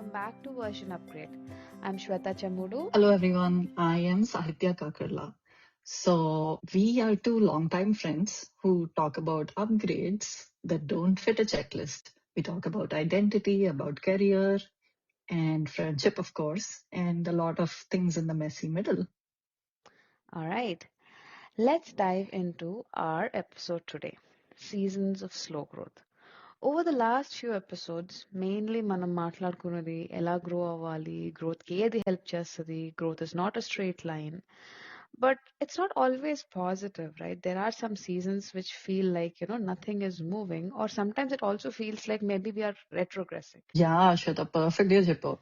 welcome back to Version Upgrade. I'm Shweta Chamudu. Hello everyone, I am Sahitya Kakarla. So, we are two longtime friends who talk about upgrades that don't fit a checklist. We talk about identity, about career, and friendship, of course, and a lot of things in the messy middle. All right, let's dive into our episode today, Seasons of Slow Growth. Over the last few episodes, mainly మనం మాట్లాడుకున్నది ఎలా grow అవ్వాలి, గ్రోత్కి ఏది help చేస్తుంది, growth is not a straight line. But it's not always positive, right? There are some seasons which feel like, nothing is moving, or sometimes it also feels like maybe we are retrogressing. Yeah, Shweta, perfect, Jippo.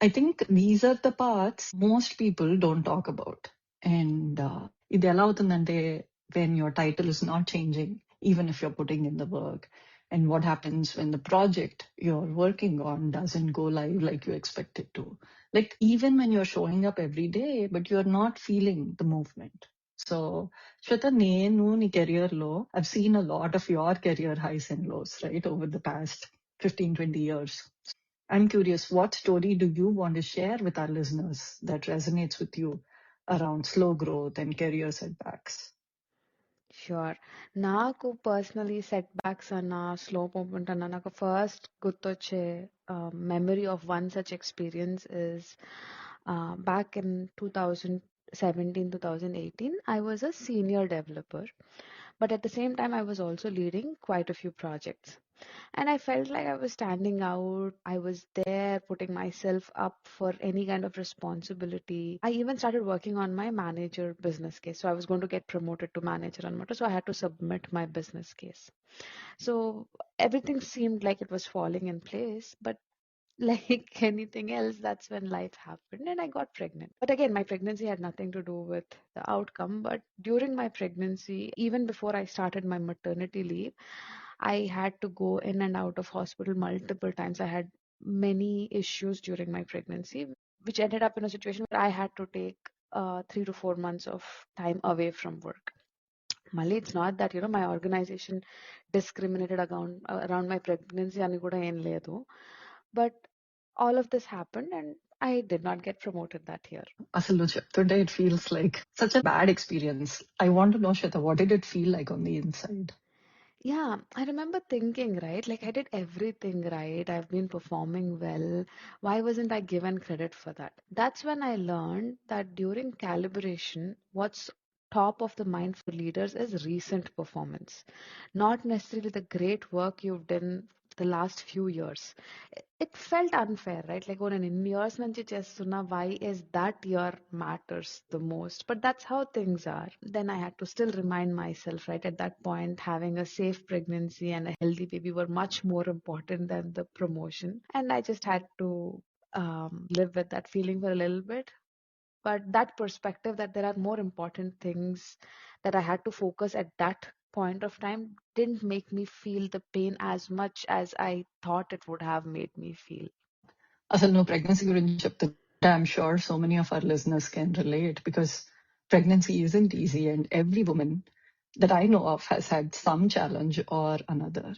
I think these are the parts most people don't talk about. And ఇది ఎలా అవుతుందంటే when your title is not changing, even if you're putting in the work, and what happens when the project you're working on doesn't go live like you expect it to. Like even when you're showing up every day, but you're not feeling the movement. So, Shweta, నేను నీ career లో I've seen a lot of your career highs and lows, right, over the past 15-20 years. I'm curious, what story do you want to share with our listeners that resonates with you around slow growth and career setbacks? Sure. నాకు personally set backs అన్న slow moment అన్న నాకు first గుర్తొచ్చే memory of one such experience is back in 2017 2018 I was a senior developer, but at the same time I was also leading quite a few projects. And I felt like I was standing out. I was there putting myself up for any kind of responsibility. I even started working on my manager business case. So I was going to get promoted to manager and so I had to submit my business case. So everything seemed like it was falling in place, but like anything else, that's when life happened and I got pregnant. But again, my pregnancy had nothing to do with the outcome. But during my pregnancy, even before I started my maternity leave, I had to go in and out of hospital multiple times. I had many issues during my pregnancy, which ended up in a situation where I had to take 3 to 4 months of time away from work. Mali, it's not that, my organization discriminated around my pregnancy అని కూడా ఏం లేదు. But all of this happened and I did not get promoted that year. Asalu today it feels like such a bad experience. I want to know, Shweta, what did it feel like on the inside? Yeah, I remember thinking, right? Like I did everything right. I've been performing well. Why wasn't I given credit for that? That's when I learned that during calibration, what's top of the mind for leaders is recent performance, not necessarily the great work you've done the last few years. It felt unfair, right? Like on an in years నుంచి చేస్తున్నా, why is that year matters the most? But that's how things are. Then I had to still remind myself, right? At that point, having a safe pregnancy and a healthy baby were much more important than the promotion. And I just had to live with that feeling for a little bit. But that perspective that there are more important things that I had to focus at that point of time didn't make me feel the pain as much as I thought it would have made me feel. అసలు నువ్వు pregnancy గురించి చెప్తుంటే I'm sure so many of our listeners can relate because pregnancy isn't easy and every woman that I know of has had some challenge or another.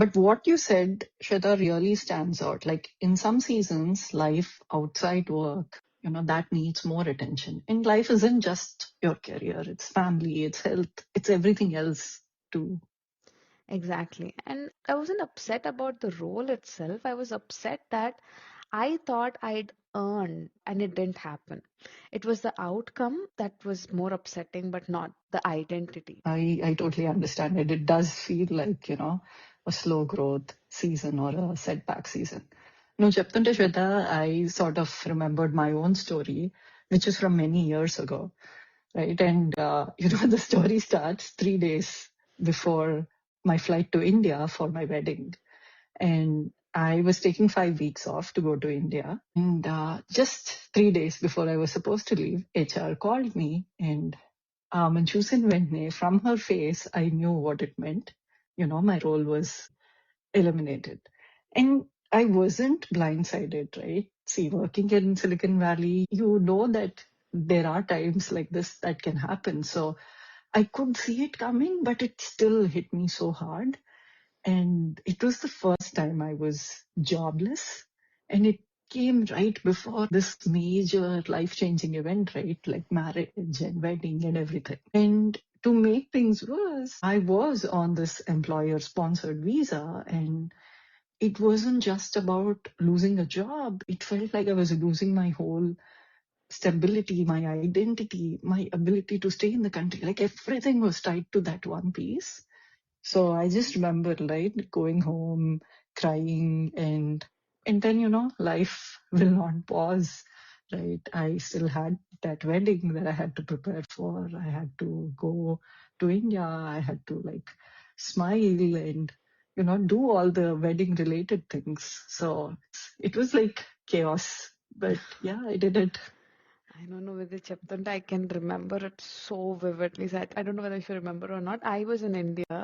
But what you said, Shweta, really stands out. Like in some seasons, life outside work, that needs more attention. And life isn't just your career, it's family, it's health, it's everything else too. Exactly. And I wasn't upset about the role itself. I was upset that I thought I'd earned and it didn't happen. It was the outcome that was more upsetting, but not the identity. I totally understand it. It does feel like, a slow growth season or a setback season. No, చెప్తుంటే Shweta, I sort of remembered my own story, which is from many years ago, right? And, the story starts 3 days before my flight to India for my wedding. And I was taking 5 weeks off to go to India. And just 3 days before I was supposed to leave, HR called me and and చూసిన వెంటనే from her face, I knew what it meant. My role was eliminated. And I wasn't blindsided, right? See, working in Silicon Valley, you know that there are times like this that can happen. So I could see it coming, but it still hit me so hard. And it was the first time I was jobless And it came right before this major life-changing event, right? Like marriage and wedding and everything. And to make things worse, I was on this employer-sponsored visa, and it wasn't just about losing a job. It felt like I was losing my whole stability, my identity, my ability to stay in the country. Like everything was tied to that one piece. So I just remember, right, going home, crying, and then life will not pause, right? I still had that wedding that I had to prepare for. I had to go to India. I had to like smile and do all the wedding related things. So it was like chaos, but yeah, I did it. I don't know whether చెప్తుంటే I can remember it so vividly. So I don't know whether you remember or not. I was in India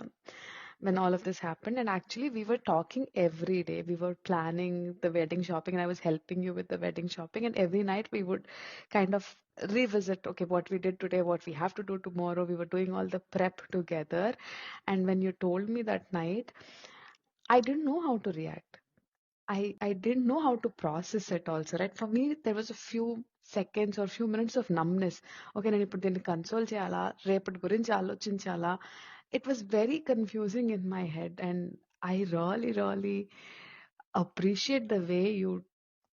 when all of this happened, and actually we were talking every day. We were planning the wedding shopping, and I was helping you with the wedding shopping. And every night we would kind of revisit, okay, what we did today, what we have to do tomorrow. We were doing all the prep together. And when you told me that night, I didn't know how to react. I didn't know how to process it also, right? For me, there was a few seconds or few minutes of numbness. Okay, నేను ఇప్పుడు దీన్ని console చేయాలా రేపటి గురించి ఆలోచించాలా it was very confusing in my head, and I really appreciate the way you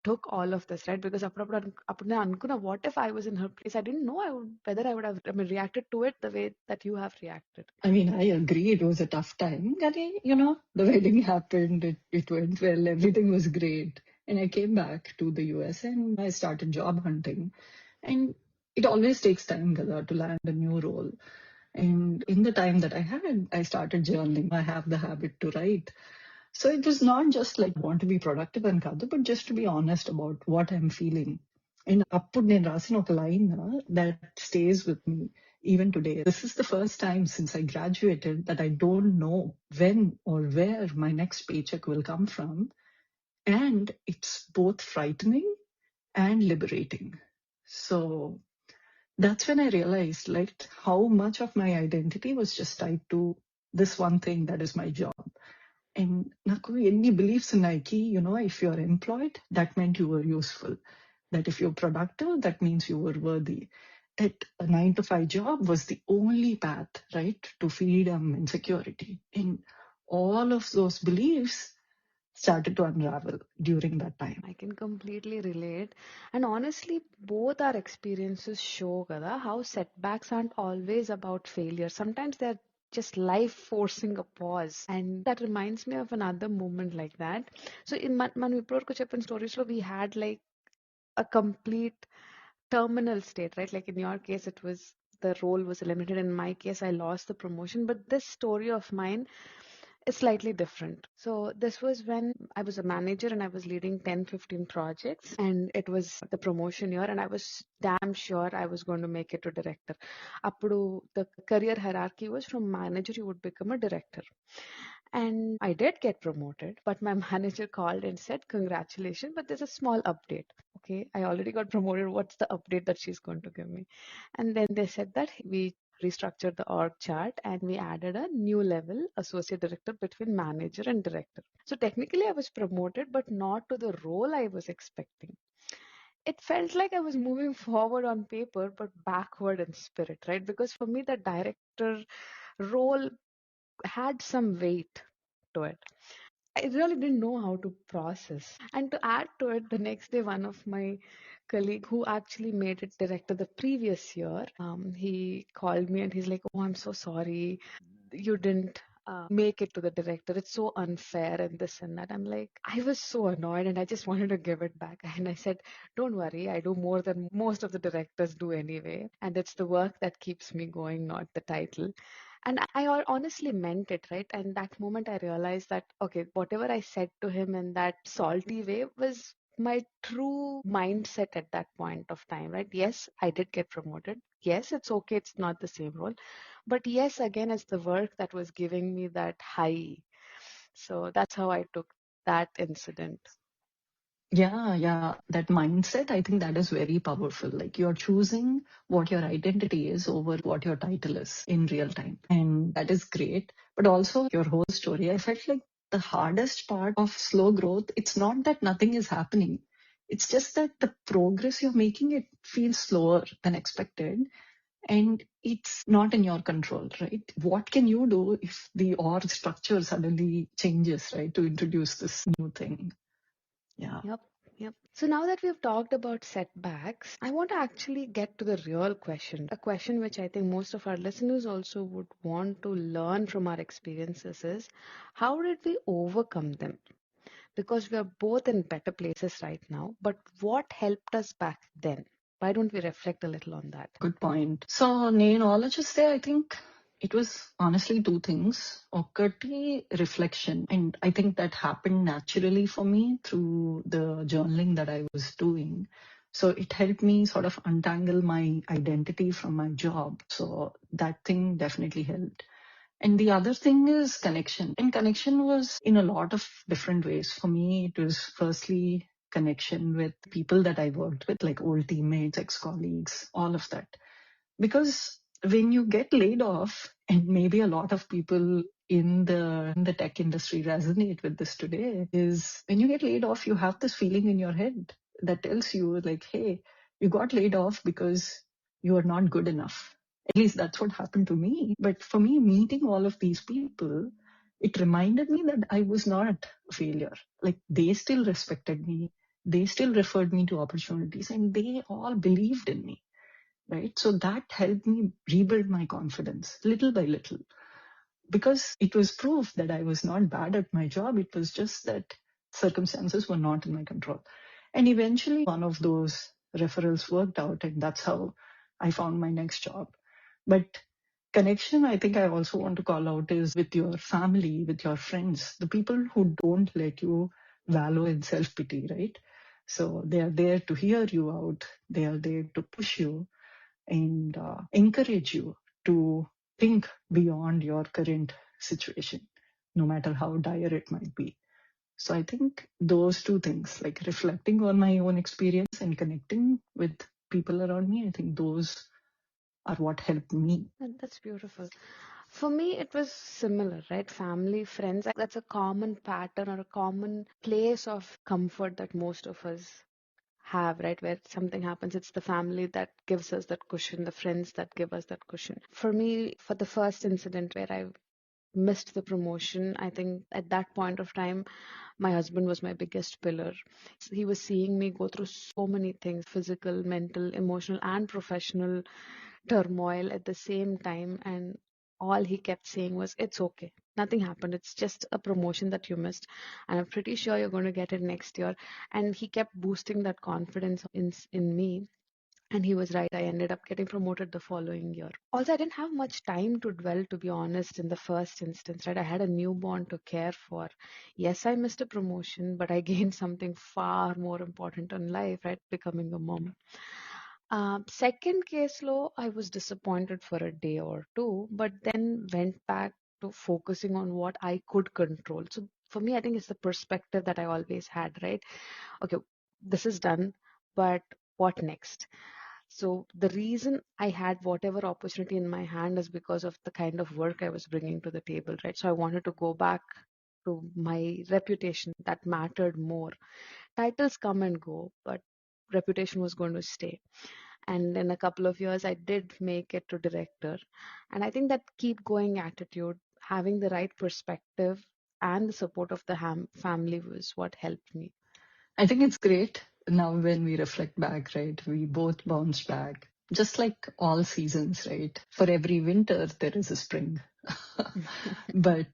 took all of this, right? Because అప్పుడు నేను అనుకున్నా, what if I was in her place? I didn't know whether I would have, I mean, reacted to it the way that you have reacted. I mean, I agree it was a tough time. Gary, the wedding happened, it went well, everything was great. And I came back to the US and I started job hunting. And it always takes time, Gada, to land a new role. And in the time that I had, I started journaling. I have the habit to write. So it was not just like want to be productive and Kadu, but just to be honest about what I'm feeling. And appudu nenu rasina oka line that stays with me even today. This is the first time since I graduated that I don't know when or where my next paycheck will come from. And it's both frightening and liberating. So that's when I realized like how much of my identity was just tied to this one thing that is my job. And నాకు ఎన్ని beliefs ఉన్నాయి, if you're employed, that meant you were useful. That if you're productive, that means you were worthy. That a 9 to 5 job was the only path, right, to freedom and security. And all of those beliefs started to unravel during that time. I can completely relate. And honestly, both our experiences show kada, how setbacks aren't always about failure. Sometimes they're just life forcing a pause. And that reminds me of another moment like that. So in man ippurvaraku cheppina stories lo we had like a complete terminal state, right? Like in your case, it was the role was eliminated. In my case, I lost the promotion. But this story of mine is slightly different. So this was when I was a manager and I was leading 10, 15 projects, and it was the promotion year, and I was damn sure I was going to make it to director. Appudu the career hierarchy was from manager you would become a director. And I did get promoted, but my manager called and said, congratulations, but there's a small update. Okay, I already got promoted. What's the update that she's going to give me? And then they said that we restructured the org chart and we added a new level, associate director, between manager and director. So technically, I was promoted, but not to the role I was expecting. It felt like I was moving forward on paper, but backward in spirit, right? Because for me, the director role had some weight to it. I really didn't know how to process. And to add to it, the next day, one of my colleague who actually made it director the previous year, he called me and he's like, "Oh, I'm so sorry, you didn't." Make it to the director. It's so unfair and this and that. I'm like, I was so annoyed and I just wanted to give it back. And I said, don't worry, I do more than most of the directors do anyway. And it's the work that keeps me going, not the title. And I honestly meant it, right? And that moment I realized that, okay, whatever I said to him in that salty way was my true mindset at that point of time, right? Yes, I did get promoted. Yes, it's okay, it's not the same role. But yes, again, it's the work that was giving me that high. So that's how I took that incident. Yeah. That mindset, I think that is very powerful. Like you're choosing what your identity is over what your title is in real time. And that is great. But also your whole story, I felt like the hardest part of slow growth, it's not that nothing is happening. It's just that the progress you're making, it feels slower than expected, and it's not in your control, right? What can you do if the org structure suddenly changes, right, to introduce this new thing? Yeah. Yep, yep. So now that we've talked about setbacks, I want to actually get to the real question. A question which I think most of our listeners also would want to learn from our experiences is how did we overcome them? Because we are both in better places right now, but what helped us back then? Why don't we reflect a little on that? Good point. So, Nain, all I just say, I think it was honestly two things. Okati, reflection. And I think that happened naturally for me through the journaling that I was doing. So it helped me sort of untangle my identity from my job. So that thing definitely helped. And the other thing is connection. And connection was in a lot of different ways. For me, it was firstly connection with people that I worked with, like old teammates, ex colleagues, all of that. Because when you get laid off, and maybe a lot of people in the tech industry resonate with this today, is when you get laid off, you have this feeling in your head that tells you, like, hey, you got laid off because you are not good enough. At least that's what happened to me. But for me, meeting all of these people, it reminded me that I was not a failure. Like, they still respected me, they still referred me to opportunities, and they all believed in me, right? So that helped me rebuild my confidence little by little, because it was proof that I was not bad at my job. It was just that circumstances were not in my control. And eventually, one of those referrals worked out, and that's how I found my next job. But connection, I think I also want to call out, is with your family, with your friends, the people who don't let you wallow in self pity, right? So they are there to hear you out, they are there to push you and encourage you to think beyond your current situation, no matter how dire it might be. So I think those two things, like reflecting on my own experience and connecting with people around me, I think those are what helped me. That's beautiful. For me, it was similar, right? Family, friends, that's a common pattern or a common place of comfort that most of us have, right? Where something happens, it's the family that gives us that cushion, the friends that give us that cushion. For me, for the first incident where I missed the promotion, I think at that point of time, my husband was my biggest pillar. He was seeing me go through so many things, physical, mental, emotional, and professional turmoil at the same time. And all he kept saying was, it's okay. Nothing happened. It's just a promotion that you missed. And I'm pretty sure you're going to get it next year. And he kept boosting that confidence in me. And he was right. I ended up getting promoted the following year. Also, I didn't have much time to dwell, to be honest, in the first instance, right? I had a newborn to care for. Yes, I missed a promotion, but I gained something far more important in life, right? Becoming a mom. Second case law, I was disappointed for a day or two, but then went back to focusing on what I could control. So for me, I think it's the perspective that I always had, right? Okay, this is done, but what next? So the reason I had whatever opportunity in my hand is because of the kind of work I was bringing to the table, right? So I wanted to go back to my reputation that mattered more. Titles come and go, but reputation was going to stay. And in a couple of years, I did make it to director. And I think that keep going attitude, having the right perspective, and the support of the family was what helped me. I think it's great now when we reflect back, right? We both bounce back, just like all seasons, right? For every winter, there is a spring. but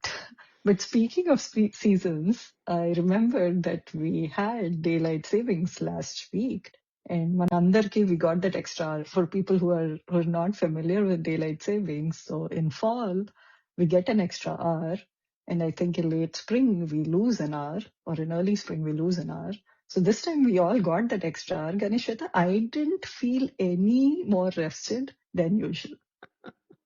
but speaking of seasons, I remembered that we had daylight savings last week, and Manandarki we got that extra hour. For people who are not familiar with daylight savings, so in fall we get an extra hour, and I think in late spring we lose an hour, or in early spring we lose an hour. So this time we all got that extra hour. Ganeshwata, I didn't feel any more rested than usual.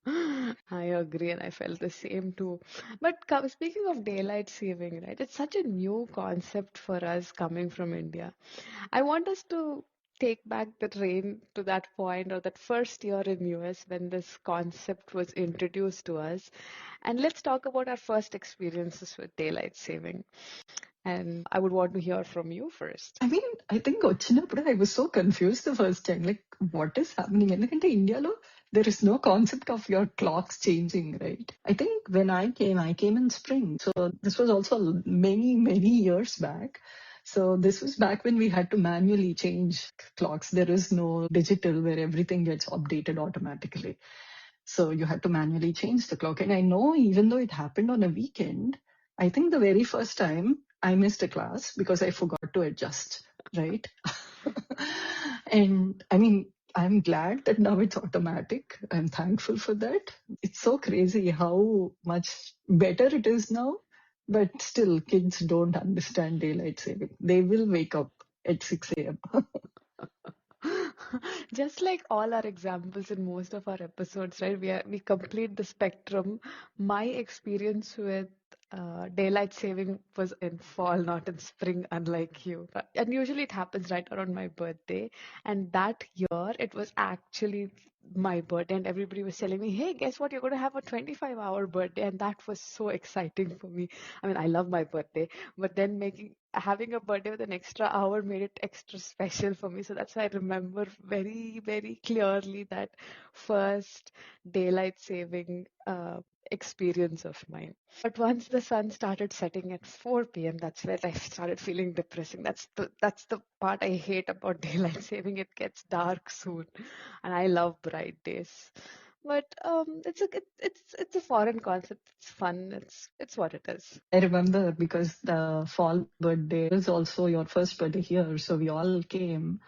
I agree, and I felt the same too. But speaking of daylight saving, right, it's such a new concept for us coming from India. I want us to take back the train to that point or that first year in US when this concept was introduced to us. And let's talk about our first experiences with daylight saving. And I would want to hear from you first. I mean, I think వచ్చినప్పుడు I was so confused the first time. Like, what is happening? ఎందుకంటే ఇండియాలో there is no concept of your clocks changing, right? I think when I came in spring. So this was also many, many years back. So this was back when we had to manually change clocks. There is no digital where everything gets updated automatically. So you had to manually change the clock. And I know even though it happened on a weekend, I think the very first time I missed a class because I forgot to adjust, right? And I mean, I'm glad that now it's automatic. I'm thankful for that. It's so crazy how much better it is now, but still, kids don't understand daylight saving. They will wake up at 6 a.m. Just like all our examples in most of our episodes, right? We complete the spectrum. My experience with daylight saving was in fall, not in spring, unlike you. And usually it happens right around my birthday. And that year, it was actually my birthday, and everybody was telling me, "Hey, guess what? You're going to have a 25-hour birthday," and that was so exciting for me. I mean, I love my birthday, but then having a birthday with an extra hour made it extra special for me. So that's why I remember very, very clearly that first daylight saving experience of mine. But once the sun started setting at 4 p.m., that's where I started feeling depressing. That's the part I hate about daylight saving. It gets dark soon, and I love bright days. But it's a foreign concept. It's fun. It's what it is. I remember because the fall birthday was also your first birthday here. So we all came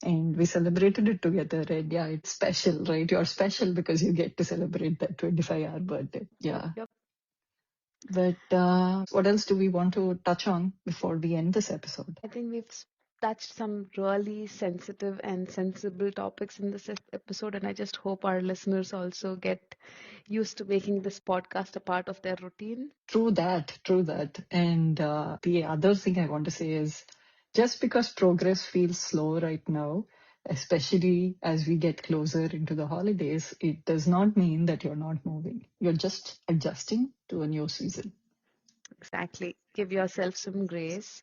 and we celebrated it together. And yeah, it's special, right? You're special because you get to celebrate that 25-hour birthday. Yeah. Yep. But what else do we want to touch on before we end this episode? I think we've touched some really sensitive and sensible topics in this episode, and I just hope our listeners also get used to making this podcast a part of their routine. True that, true that. And the other thing I want to say is just because progress feels slow right now, especially as we get closer into the holidays, it does not mean that you're not moving. You're just adjusting to a new season. Exactly. Give yourself some grace.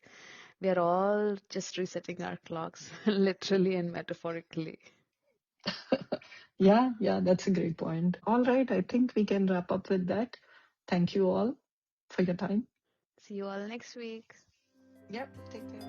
We are all just resetting our clocks, literally and metaphorically. Yeah, that's a great point. All right, I think we can wrap up with that. Thank you all for your time. See you all next week. Yep, take care.